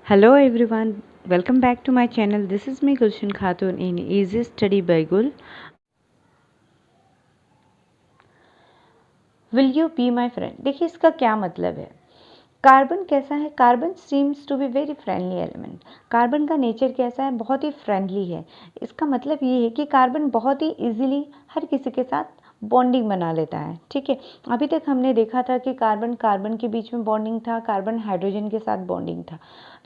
Hello everyone, welcome back to my channel. This is me Gulshan Khatun in Easy Study by Gul. Will you be my friend? देखिए इसका क्या मतलब है। Carbon कैसा है? Carbon seems to be very friendly element. Carbon का nature कैसा है? बहुत ही फ्रेंडली है। इसका मतलब ये है कि कार्बन बहुत ही इजीली हर किसी के साथ बॉन्डिंग बना लेता है। ठीक है, अभी तक हमने देखा था कि कार्बन कार्बन के बीच में बॉन्डिंग था, कार्बन हाइड्रोजन के साथ बॉन्डिंग था,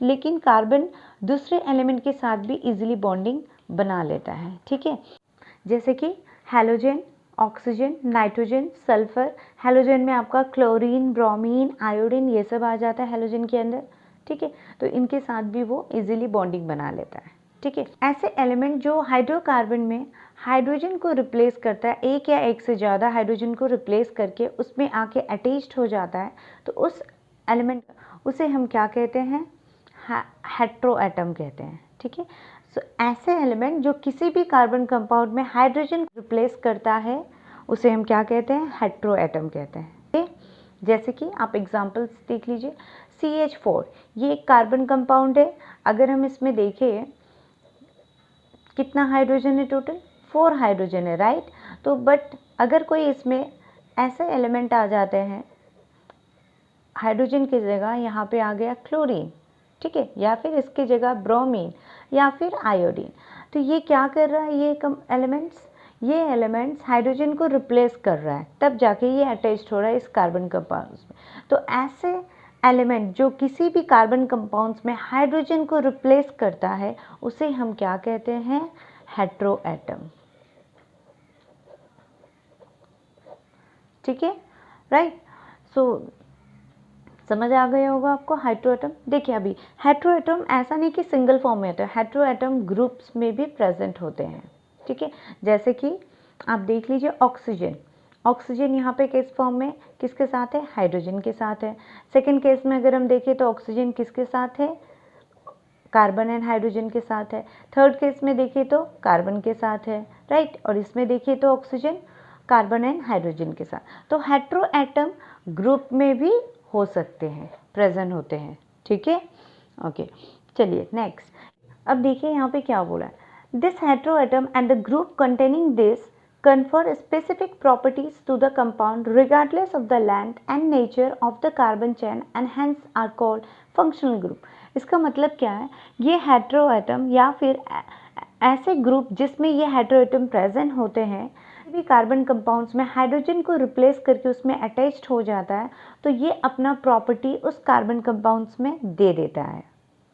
लेकिन कार्बन दूसरे एलिमेंट के साथ भी इजीली बॉन्डिंग बना लेता है। ठीक है, जैसे कि halogen, oxygen, nitrogen, sulphur. Halogen में आपका क्लोरीन, ब्रोमीन, आयोडीन ये सब आ जाता है हैलोजन के अंदर। ठीक है, तो इनके साथ भी वो इजीली बॉन्डिंग बना लेता है। ठीक है, ऐसे एलिमेंट जो हाइड्रोकार्बन में हाइड्रोजन को रिप्लेस करता है, एक या एक से ज़्यादा हाइड्रोजन को रिप्लेस करके उसमें आके अटैच्ड हो जाता है, तो उस एलिमेंट उसे हम क्या कहते हैं? हेट्रोएटम कहते हैं। ठीक है, सो ऐसे एलिमेंट जो किसी भी कार्बन कंपाउंड में हाइड्रोजन रिप्लेस करता है उसे हम क्या कहते हैं? हेट्रोएटम कहते हैं। ठीक? जैसे कि आप एग्जांपल्स देख लीजिए, CH4 ये एक कार्बन कंपाउंड है। अगर हम इसमें देखें कितना हाइड्रोजन है? टोटल 4 हाइड्रोजन है, राइट। तो बट अगर कोई इसमें ऐसे एलिमेंट आ जाते हैं, हाइड्रोजन की जगह यहाँ पे आ गया क्लोरीन, ठीक है, या फिर इसकी जगह ब्रोमीन या फिर आयोडीन, तो ये क्या कर रहा है? ये एलिमेंट्स हाइड्रोजन को रिप्लेस कर रहा है, तब जाके ये अटैच्ड हो रहा है इस कार्बन कंपाउंड्स में। तो ऐसे एलिमेंट जो किसी भी कार्बन कंपाउंड्स में हाइड्रोजन को रिप्लेस करता है उसे हम क्या कहते हैं? हेट्रोएटम। ठीक है, राइट। सो समझ आ गया होगा आपको हेट्रोएटम। देखिए अभी हेट्रोएटम ऐसा नहीं कि सिंगल फॉर्म में होता है, हेट्रोएटम ग्रुप्स में भी प्रेजेंट होते हैं। ठीक है, जैसे कि आप देख लीजिए ऑक्सीजन। ऑक्सीजन यहाँ पे किस फॉर्म में किसके साथ है? हाइड्रोजन के साथ है। सेकेंड केस में अगर हम देखें तो ऑक्सीजन किसके साथ है? कार्बन एंड हाइड्रोजन के साथ है। थर्ड केस में देखिए तो कार्बन के साथ है, राइट। और इसमें देखिए तो ऑक्सीजन कार्बन एंड हाइड्रोजन के साथ। तो हेट्रोएटम ग्रुप में भी हो सकते हैं, प्रेजेंट होते हैं। ठीक है, ओके, चलिए नेक्स्ट। अब देखिए यहाँ पे क्या बोला है? This heteroatom and the group containing this confer specific properties to the compound regardless of the length and nature of the carbon chain and hence are called functional group। इसका मतलब क्या है? ये हेट्रोएटम या फिर ऐसे ग्रुप जिसमें ये हेट्रोएटम प्रेजेंट होते हैं, भी कार्बन कंपाउंड्स में हाइड्रोजन को रिप्लेस करके उसमें अटैच्ड हो जाता है, तो ये अपना प्रॉपर्टी उस कार्बन कंपाउंड्स में दे देता है।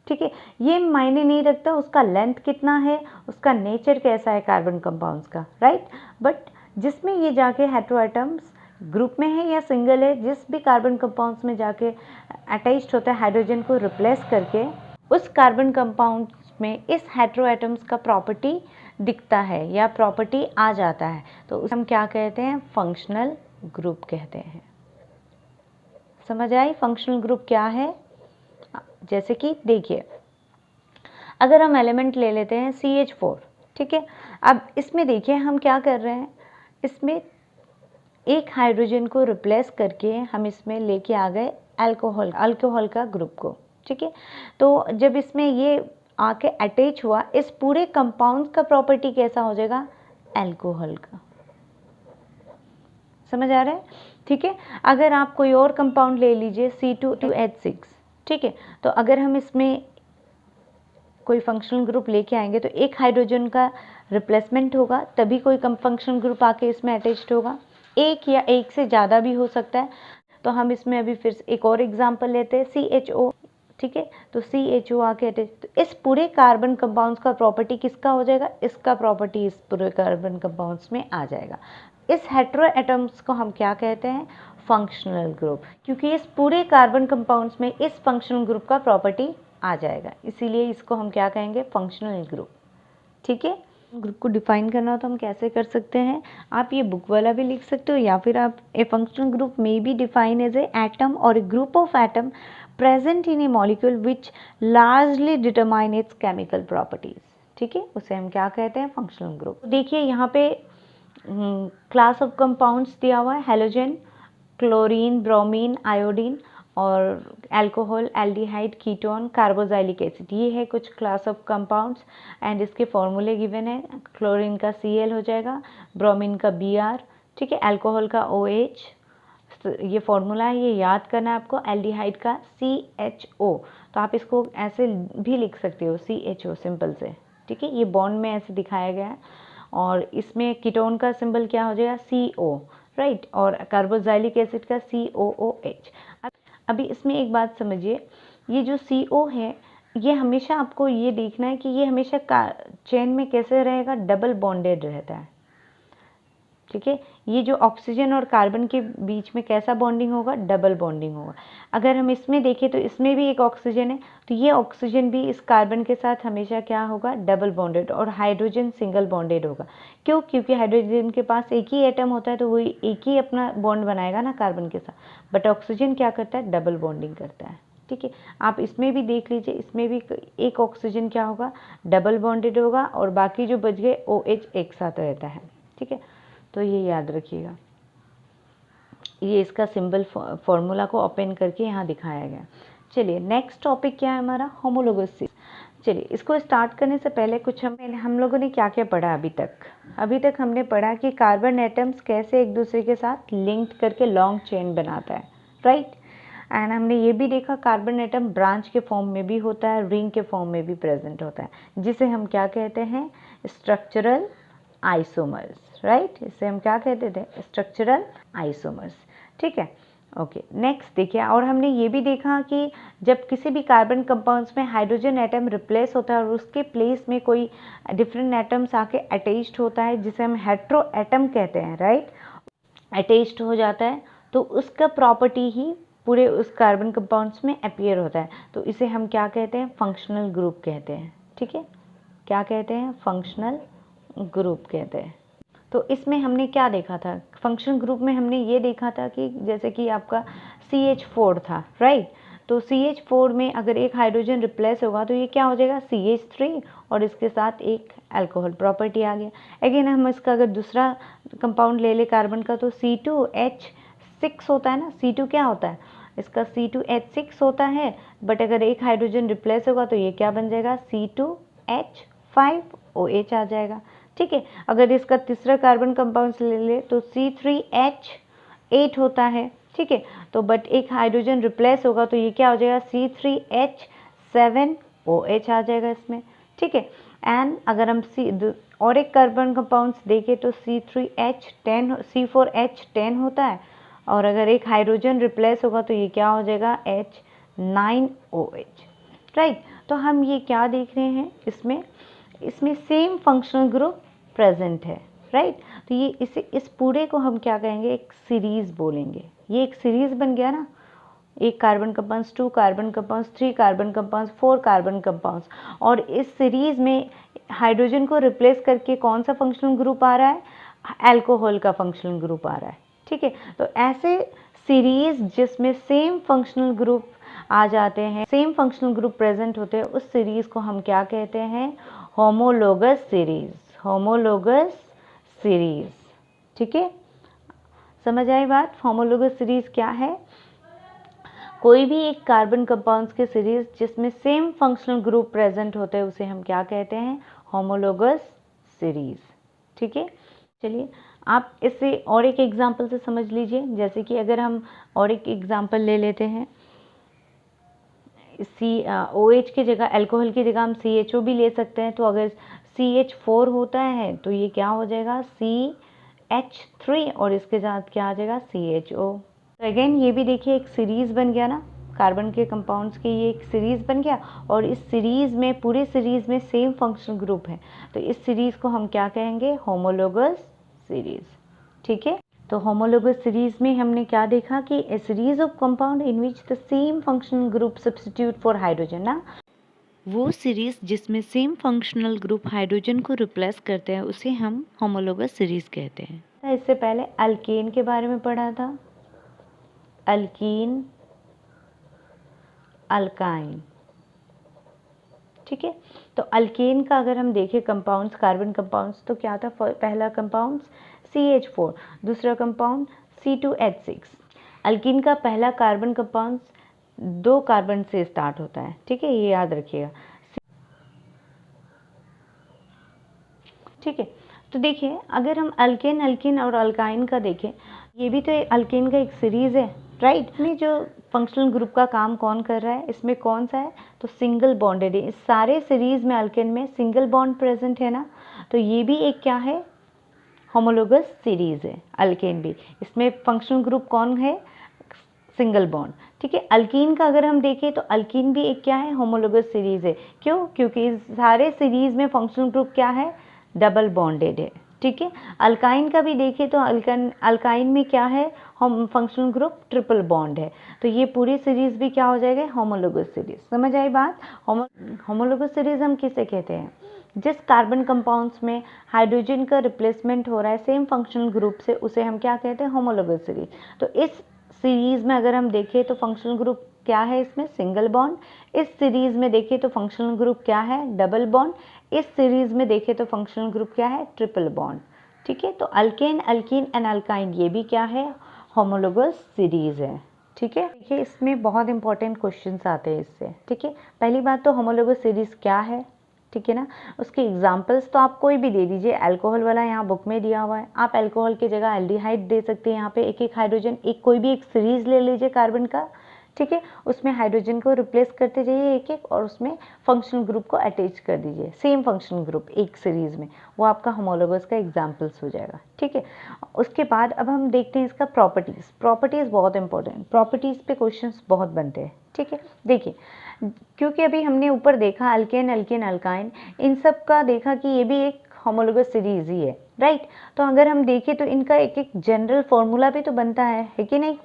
ठीक है, ये मायने नहीं रखता उसका लेंथ कितना है, उसका नेचर कैसा है कार्बन कंपाउंड्स का, राइट। बट जिसमें ये जाके हेट्रोएटम्स ग्रुप में है या सिंगल है, जिस भी कार्बन कंपाउंड्स में जाके अटैच्ड होता है हाइड्रोजन को रिप्लेस करके, उस कार्बन कंपाउंड्स में इस हेट्रोएटम्स का प्रॉपर्टी दिखता है या प्रॉपर्टी आ जाता है, तो उसे हम क्या कहते हैं? फंक्शनल ग्रुप कहते हैं। समझ आई फंक्शनल ग्रुप क्या है? जैसे कि देखिए अगर हम एलिमेंट ले लेते हैं CH4, ठीक है। अब इसमें देखिए हम क्या कर रहे हैं, इसमें एक हाइड्रोजन को रिप्लेस करके हम इसमें लेके आ गए अल्कोहल का ग्रुप को। ठीक है, तो जब इसमें ये आके अटैच हुआ, इस पूरे कंपाउंड का प्रॉपर्टी कैसा हो जाएगा? अल्कोहल का। समझ आ रहा है? ठीक है, अगर आप कोई और कंपाउंड ले लीजिए C2H6, ठीक है, तो अगर हम इसमें कोई फंक्शनल ग्रुप लेके आएंगे तो एक हाइड्रोजन का रिप्लेसमेंट होगा, तभी कोई फंक्शनल ग्रुप आके इसमें अटैच्ड होगा। एक या एक से ज़्यादा भी हो सकता है। तो हम इसमें अभी फिर एक और एग्जांपल लेते हैं CHO, ठीक है, तो CHO आके अटैच, तो इस पूरे कार्बन कंपाउंड्स का प्रॉपर्टी किसका हो जाएगा? इसका प्रॉपर्टी इस पूरे कार्बन कंपाउंड्स में आ जाएगा। इस हेट्रोएटम्स को हम क्या कहते हैं? फंक्शनल ग्रुप, क्योंकि इस पूरे कार्बन कंपाउंड्स में इस फंक्शनल ग्रुप का प्रॉपर्टी आ जाएगा, इसीलिए इसको हम क्या कहेंगे? Functional group. ठीक है, ग्रुप को डिफाइन करना हो तो हम कैसे कर सकते हैं? आप ये बुक वाला भी लिख सकते हो, या फिर आप ए फंक्शनल ग्रुप में be define as a atom or a group of atom present in a molecule which largely determine its chemical properties. ठीक है, उसे हम क्या कहते हैं? Functional group. देखिए यहाँ पे क्लास ऑफ कंपाउंड्स दिया हुआ है, हेलोजन, क्लोरीन, ब्रोमीन, आयोडीन, और alcohol, aldehyde, ketone, carboxylic acid, ये है कुछ क्लास ऑफ कंपाउंड्स एंड इसके फॉर्मूले गिवन है। क्लोरीन का Cl हो जाएगा, ब्रोमीन का Br, ठीक है, अल्कोहल का OH, ये फॉर्मूला है, ये याद करना है आपको। एल्डिहाइड का CHO, तो आप इसको ऐसे भी लिख सकते हो CHO सिंपल से, ठीक है, ये बॉन्ड में ऐसे दिखाया गया है। और इसमें कीटोन का सिंबल क्या हो जाएगा CO, राइट, और कार्बोक्सिलिक एसिड का COOH। अभी इसमें एक बात समझिए, ये जो CO है ये हमेशा आपको ये देखना है कि ये हमेशा चेन में कैसे रहेगा, डबल बॉन्डेड रहता है, ठीक है। ये जो ऑक्सीजन और कार्बन के बीच में कैसा बॉन्डिंग होगा, डबल बॉन्डिंग होगा। अगर हम इसमें देखें तो इसमें भी एक ऑक्सीजन है, तो ये ऑक्सीजन भी इस कार्बन के साथ हमेशा क्या होगा, डबल बॉन्डेड, और हाइड्रोजन सिंगल बॉन्डेड होगा। क्यों? क्योंकि हाइड्रोजन के पास एक ही एटम होता है, तो वो एक ही अपना बॉन्ड बनाएगा ना कार्बन के साथ, बट ऑक्सीजन क्या करता है, डबल बॉन्डिंग करता है, ठीक है। आप इसमें भी देख लीजिए, इसमें भी एक ऑक्सीजन क्या होगा, डबल बॉन्डेड होगा, और बाकी जो बच गए OH एक साथ रहता है, ठीक है। तो ये याद रखिएगा, ये इसका सिंबल फॉर्मूला को ओपन करके यहाँ दिखाया गया। चलिए नेक्स्ट टॉपिक क्या है हमारा, होमोलोगस। चलिए इसको स्टार्ट करने से पहले कुछ हम लोगों ने क्या क्या पढ़ा अभी तक हमने पढ़ा कि कार्बन एटम्स कैसे एक दूसरे के साथ लिंक्ड करके लॉन्ग चेन बनाता है, राइट। एंड हमने ये भी देखा कार्बन एटम ब्रांच के फॉर्म में भी होता है, रिंग के फॉर्म में भी प्रेजेंट होता है, जिसे हम क्या कहते हैं, स्ट्रक्चरल आइसोमर्स, राइट। इसे हम क्या कहते थे, स्ट्रक्चरल आइसोमर्स, ठीक है। ओके, नेक्स्ट देखिए, और हमने ये भी देखा कि जब किसी भी कार्बन कंपाउंड्स में हाइड्रोजन एटम रिप्लेस होता है और उसके प्लेस में कोई डिफरेंट एटम्स आके अटैच्ड होता है, जिसे हम हेट्रो एटम कहते हैं, राइट, अटैच्ड हो जाता है, तो उसका प्रॉपर्टी ही पूरे उस कार्बन कंपाउंड्स में अपीयर होता है, तो इसे हम क्या कहते हैं, फंक्शनल ग्रुप कहते हैं, ठीक है। क्या कहते हैं, फंक्शनल ग्रुप कहते हैं। तो इसमें हमने क्या देखा था, फंक्शनल ग्रुप में हमने ये देखा था कि जैसे कि आपका CH4 था, राइट, तो CH4 में अगर एक हाइड्रोजन रिप्लेस होगा तो ये क्या हो जाएगा, CH3, और इसके साथ एक अल्कोहल प्रॉपर्टी आ गया। अगेन हम इसका अगर दूसरा कंपाउंड ले ले कार्बन का, तो C2H6 होता है ना, C2 क्या होता है, इसका C2H6 होता है, बट अगर एक हाइड्रोजन रिप्लेस होगा तो ये क्या बन जाएगा, C2H5OH आ जाएगा, ठीक है। अगर इसका तीसरा कार्बन कंपाउंड ले ले तो C3H8 होता है, ठीक है, तो बट एक हाइड्रोजन रिप्लेस होगा तो ये क्या हो जाएगा, C3H7OH आ जाएगा इसमें, ठीक है। एंड अगर हम और एक कार्बन कंपाउंड्स देखें तो C4H10 होता है, और अगर एक हाइड्रोजन रिप्लेस होगा तो ये क्या हो जाएगा, H9OH, राइट। तो हम ये क्या देख रहे हैं, इसमें सेम फंक्शनल ग्रुप प्रेजेंट है, राइट। तो ये इस पूरे को हम क्या कहेंगे, एक सीरीज बोलेंगे। ये एक सीरीज बन गया ना, एक carbon compounds, 2 carbon compounds, 3 carbon compounds, 4 carbon compounds, और इस सीरीज में हाइड्रोजन को रिप्लेस करके कौन सा फंक्शनल ग्रुप आ रहा है, अल्कोहल का फंक्शनल ग्रुप आ रहा है, ठीक है। तो ऐसे सीरीज जिसमें सेम फंक्शनल ग्रुप आ जाते हैं, सेम फंक्शनल ग्रुप प्रेजेंट होते हैं, उस सीरीज को हम क्या कहते हैं, होमोलोगस सीरीज, होमोलोगस सीरीज, ठीक है। समझ आई बात, होमोलोगस सीरीज क्या है, कोई भी एक कार्बन कंपाउंड्स के सीरीज जिसमें सेम फंक्शनल ग्रुप प्रेजेंट होते हैं उसे हम क्या कहते हैं, होमोलोगस सीरीज, ठीक है। चलिए आप इसे और एक एग्जांपल से समझ लीजिए, जैसे कि अगर हम और एक एग्जांपल ले लेते हैं, OH की जगह, अल्कोहल की जगह हम CHO भी ले सकते हैं, तो अगर CH4 होता है तो ये क्या हो जाएगा, CH3, और इसके साथ क्या आ जाएगा, CHO। तो अगेन ये भी देखिए एक सीरीज बन गया ना, कार्बन के कंपाउंड्स की ये एक सीरीज बन गया, और इस सीरीज में, पूरे सीरीज में सेम फंक्शनल ग्रुप है, तो इस सीरीज को हम क्या कहेंगे, होमोलोगस सीरीज, ठीक है। तो होमोलोगस सीरीज में हमने क्या देखा कि a series of compound in which the same functional group substitute for hydrogen, ना वो सीरीज जिसमें सेम फंक्शनल ग्रुप हाइड्रोजन को रिप्लेस करते हैं उसे हम होमोलोगस सीरीज कहते हैं। इससे पहले अल्केन के बारे में पढ़ा था, अल्कीन, अल्काइन, ठीक है। तो अल्केन का अगर हम देखें कंपाउंड्स, कार्बन कंपाउंड्स, तो क्या था, पहला कंपाउंड्स CH4, दूसरा कंपाउंड C2H6। अल्कीन का पहला कार्बन कंपाउंड 2 कार्बन से स्टार्ट होता है, ठीक है, ये याद रखिएगा। ठीक है, तो देखिए अगर हम अल्केन, अल्कीन और अल्काइन का देखें, ये भी तो अल्केन का एक सीरीज़ है, राइट। इसमें जो फंक्शनल ग्रुप का काम कौन कर रहा है, इसमें कौन सा है, तो सिंगल बॉन्डेड है। इस सारे सीरीज़ में अल्केन में सिंगल बॉन्ड प्रेजेंट है ना, तो ये भी एक क्या है, होमोलोगस सीरीज़ है। अल्केन भी, इसमें फंक्शनल ग्रुप कौन है, सिंगल बॉन्ड, ठीक है। अल्कीन का अगर हम देखें तो अल्कीन भी एक क्या है, होमोलोगस सीरीज़ है। क्यों, क्योंकि इस सारे सीरीज़ में फंक्शनल ग्रुप क्या है, डबल बॉन्डेड है, ठीक है। अल्काइन का भी देखें तो अल्काइन में क्या है, हम फंक्शनल ग्रुप ट्रिपल बॉन्ड है। तो ये पूरी सीरीज़ भी क्या हो जाएगा, होमोलोगस सीरीज़। समझ आई बात। होमोलोगस सीरीज़ हम किसे कहते हैं, जिस कार्बन कंपाउंड्स में हाइड्रोजन का रिप्लेसमेंट हो रहा है सेम फंक्शनल ग्रुप से, उसे हम क्या कहते हैं, होमोलोगस सीरीज। तो इस सीरीज़ में अगर हम देखें तो फंक्शनल ग्रुप क्या है, इसमें सिंगल बॉन्ड। इस सीरीज़ में देखें तो फंक्शनल ग्रुप क्या है, डबल बॉन्ड। इस सीरीज़ में देखें तो फंक्शनल ग्रुप क्या है, ट्रिपल बॉन्ड, ठीक है। तो अल्केन, अल्कीन एंड अल्काइन ये भी क्या है, होमोलोगस सीरीज़ है, ठीक है। देखिए इसमें बहुत इंपॉर्टेंट क्वेश्चंस आते हैं इससे, ठीक है। पहली बात तो होमोलोगस सीरीज़ क्या है, ठीक है ना। उसके एग्जाम्पल्स तो आप कोई भी दे दीजिए, अल्कोहल वाला यहाँ बुक में दिया हुआ है, आप अल्कोहल की जगह एल्डिहाइड दे सकते हैं। यहाँ पे एक एक हाइड्रोजन, एक कोई भी एक सीरीज ले लीजिए कार्बन का, ठीक है, उसमें हाइड्रोजन को रिप्लेस करते जाइए एक एक, और उसमें फंक्शनल ग्रुप को अटैच कर दीजिए, सेम फंक्शनल ग्रुप एक सीरीज में, वो आपका होमोलोगस का एग्जाम्पल्स हो जाएगा, ठीक है। उसके बाद अब हम देखते हैं इसका प्रॉपर्टीज़। प्रॉपर्टीज़ बहुत इंपॉर्टेंट, प्रॉपर्टीज़ पे क्वेश्चंस बहुत बनते हैं, ठीक है। देखिए क्योंकि अभी हमने ऊपर देखा अल्केन, अल्कीन, अल्काइन, इन सब का देखा कि ये भी एक होमोलोगस सीरीज ही है, राइट। तो अगर हम देखें तो इनका एक एक जनरल फॉर्मूला भी तो बनता है कि नहीं,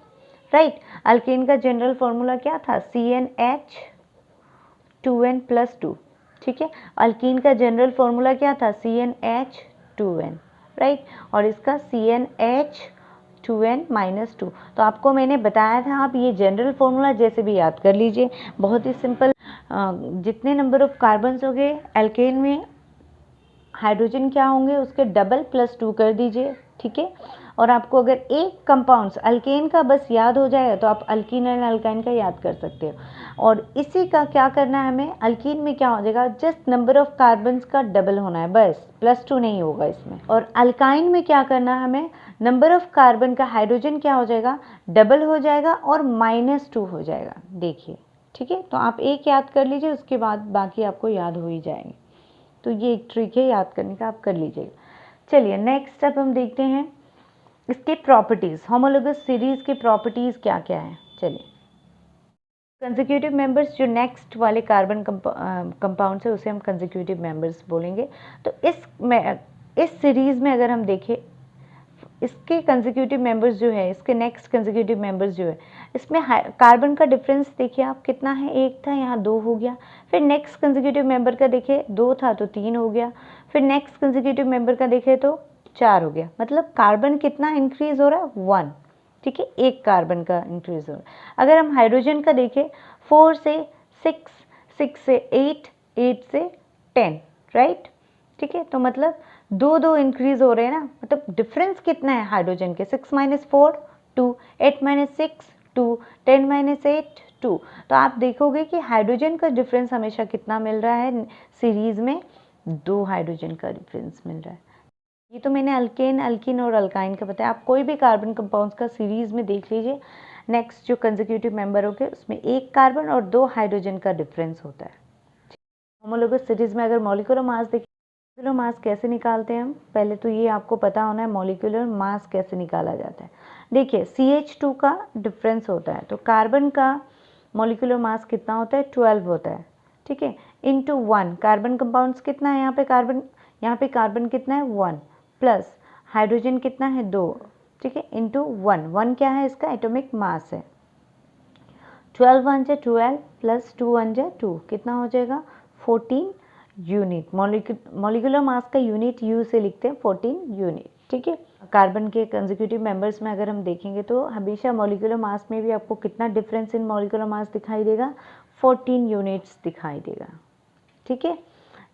राइट। अल्केन का जनरल फॉर्मूला क्या था, CnH2n+2, ठीक है। अल्कीन का जनरल फॉर्मूला क्या था, CnH2n, राइट। और इसका CnH2n-2। तो आपको मैंने बताया था, आप ये जनरल फॉर्मूला जैसे भी याद कर लीजिए, बहुत ही सिंपल। जितने नंबर ऑफ कार्बन्स हो गए एल्केन में, हाइड्रोजन क्या होंगे उसके डबल +2 कर दीजिए, ठीक है। और आपको अगर एक कंपाउंड्स अल्केन का बस याद हो जाए तो आप अल्कीन एंड अल्काइन का याद कर सकते हो। और इसी का क्या करना है हमें, अल्कीन में क्या हो जाएगा, जस्ट नंबर ऑफ कार्बन्स का डबल होना है, बस +2 नहीं होगा इसमें। और अल्काइन में क्या करना है हमें, नंबर ऑफ कार्बन का हाइड्रोजन क्या हो जाएगा, डबल हो जाएगा और -2 हो जाएगा, देखिए, ठीक है। तो आप एक याद कर लीजिए, उसके बाद बाकी आपको याद हो ही जाएंगे। तो ये एक ट्रिक है याद करने का, आप कर लीजिएगा। चलिए नेक्स्ट स्टेप हम देखते हैं इसके प्रॉपर्टीज़, होमोलोगस सीरीज़ के प्रॉपर्टीज़ क्या क्या है। चलिए, कंसेक्यूटिव मेंबर्स, जो नेक्स्ट वाले कार्बन कंपाउंड है उसे हम कंसेक्यूटिव मेंबर्स बोलेंगे। तो इस सीरीज़ में अगर हम देखें, इसके कंसेक्यूटिव मेंबर्स जो है, इसके नेक्स्ट कंसेक्यूटिव मेंबर्स जो है, इसमें कार्बन का डिफरेंस देखिए आप कितना है, 1 था, यहाँ 2 हो गया। फिर नेक्स्ट कंसेक्यूटिव मेंबर का देखिए 2 था तो 3 हो गया। फिर नेक्स्ट कंसेक्यूटिव मेंबर का देखें तो 4 हो गया। मतलब कार्बन कितना इंक्रीज हो रहा है, 1, ठीक है, एक कार्बन का इंक्रीज हो रहा है। अगर हम हाइड्रोजन का देखें, 4 से 6, 6 से 8, 8 से 10, राइट, ठीक है। तो मतलब 2 इंक्रीज हो रहे हैं ना, मतलब डिफरेंस कितना है हाइड्रोजन के, 6 - 4 2, 8 - 6 2, 10 - 8 2। तो आप देखोगे कि हाइड्रोजन का डिफरेंस हमेशा कितना मिल रहा है सीरीज में, 2 हाइड्रोजन का डिफरेंस मिल रहा है। ये तो मैंने अल्केन, अल्कीन और अल्काइन का बताया। आप कोई भी कार्बन कंपाउंड्स का सीरीज में देख लीजिए, नेक्स्ट जो कंसेक्यूटिव मेंबर होंगे उसमें 1 कार्बन और 2 हाइड्रोजन का डिफरेंस होता है। होमोलोगस सीरीज में अगर मॉलिक्यूलर मास देखें, मॉलिक्यूलर मास कैसे निकालते हैं हम, पहले तो ये आपको पता होना है मॉलिक्यूलर मास कैसे निकाला जाता है। देखिए CH2 का डिफरेंस होता है, तो कार्बन का मॉलिक्यूलर मास कितना होता है, 12 होता है, ठीक है, इंटू 1। कार्बन कंपाउंड्स कितना है यहाँ पे कार्बन कितना है, 1, प्लस हाइड्रोजन कितना है, 2, ठीक है, इंटू 1 क्या है, इसका एटॉमिक मास है। 12 1 जा 12 प्लस 2 1 जा 2, कितना हो जाएगा, 14 यूनिट। मॉलिक्यूलर मास का यूनिट यू से लिखते हैं, 14 यूनिट, ठीक है। कार्बन के कंसेक्यूटिव मेंबर्स में अगर हम देखेंगे तो हमेशा मॉलिक्यूलर मास में भी आपको कितना डिफरेंस इन मॉलिक्यूलर मास दिखाई देगा, 14 यूनिट्स दिखाई देगा, ठीक है।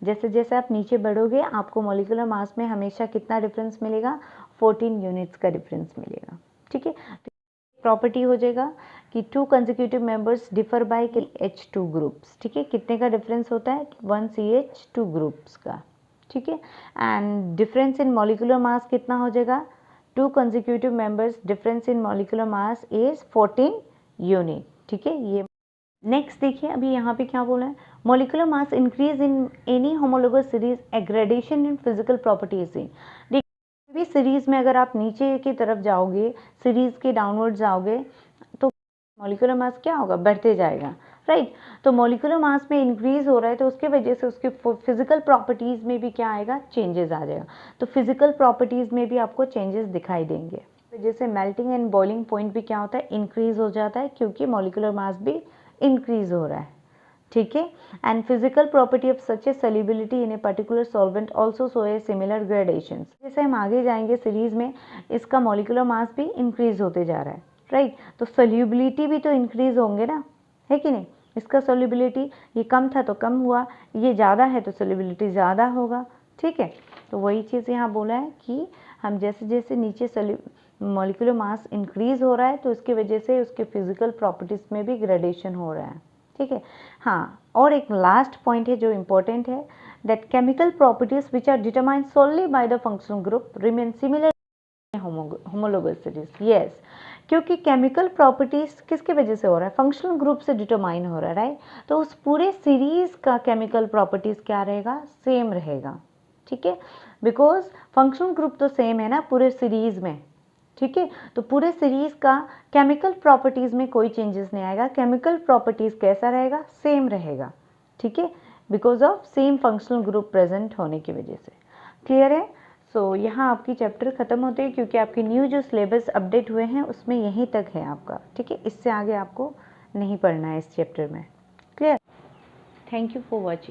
जैसे जैसे आप नीचे बढ़ोगे आपको मॉलिक्यूलर मास में हमेशा कितना डिफरेंस मिलेगा, 14 यूनिट्स का डिफरेंस मिलेगा, ठीक है। तो प्रॉपर्टी हो जाएगा। कि 2 consecutive members differ by H2 groups, ठीक है, कितने का डिफरेंस होता है 1 CH2 ग्रुप्स का, ठीक है। And difference in molecular mass कितना हो जाएगा, 2 consecutive members difference in molecular mass is 14 unit, ठीक है। ये नेक्स्ट देखिए, अभी यहाँ पे क्या बोला है, molecular mass increase in any homologous series a gradation in physical properties in. देखिए भी सीरीज में अगर आप नीचे की तरफ जाओगे, सीरीज के डाउनवर्ड जाओगे तो मॉलिक्यूलर मास क्या होगा, बढ़ते जाएगा, राइट। तो मॉलिक्यूलर मास में इंक्रीज हो रहा है तो उसके वजह से उसके फिजिकल प्रॉपर्टीज में भी क्या आएगा, चेंजेस आ जाएगा। तो फिजिकल प्रॉपर्टीज में भी आपको चेंजेस दिखाई देंगे। जैसे मेल्टिंग एंड बॉइलिंग पॉइंट भी क्या होता है, इंक्रीज हो जाता है, क्योंकि मॉलिक्यूलर मास भी इंक्रीज हो रहा है, ठीक है। And physical property of such A solubility in a particular solvent also show a similar gradations. जैसे हम आगे जाएंगे सीरीज में, इसका मॉलिक्यूलर मास भी इंक्रीज होते जा रहा है, राइट। तो सॉल्युबिलिटी भी तो इंक्रीज होंगे ना, है कि नहीं। इसका सॉल्युबिलिटी ये कम था तो कम हुआ, ये ज़्यादा है तो सॉल्युबिलिटी ज़्यादा होगा, ठीक है। तो वही चीज़ यहाँ बोला है कि हम जैसे जैसे नीचे मॉलिक्यूलर मास इंक्रीज हो रहा है तो उसकी वजह से उसके फिजिकल प्रॉपर्टीज में भी ग्रेडेशन हो रहा है, ठीक है। हाँ, और एक लास्ट पॉइंट है जो इम्पोर्टेंट है, that chemical properties which are determined solely by the functional group remain similar homologous series. Yes, क्योंकि केमिकल प्रॉपर्टीज किसके वजह से हो रहा है, फंक्शनल ग्रुप से डिटरमाइन हो रहा है, राइट। तो उस पूरे सीरीज का केमिकल प्रॉपर्टीज क्या रहेगा, सेम रहेगा, ठीक है। बिकॉज फंक्शनल ग्रुप तो सेम है ना पूरे सीरीज में, ठीक है। तो पूरे सीरीज का केमिकल प्रॉपर्टीज में कोई चेंजेस नहीं आएगा, केमिकल प्रॉपर्टीज कैसा रहेगा, सेम रहेगा, ठीक है, because of same functional group present होने की वजह से। क्लियर है। सो यहाँ आपकी चैप्टर खत्म होते हैं, क्योंकि आपके न्यू जो सिलेबस अपडेट हुए हैं उसमें यहीं तक है आपका, ठीक है। इससे आगे आपको नहीं पढ़ना है इस चैप्टर में। Clear. Thank you for watching.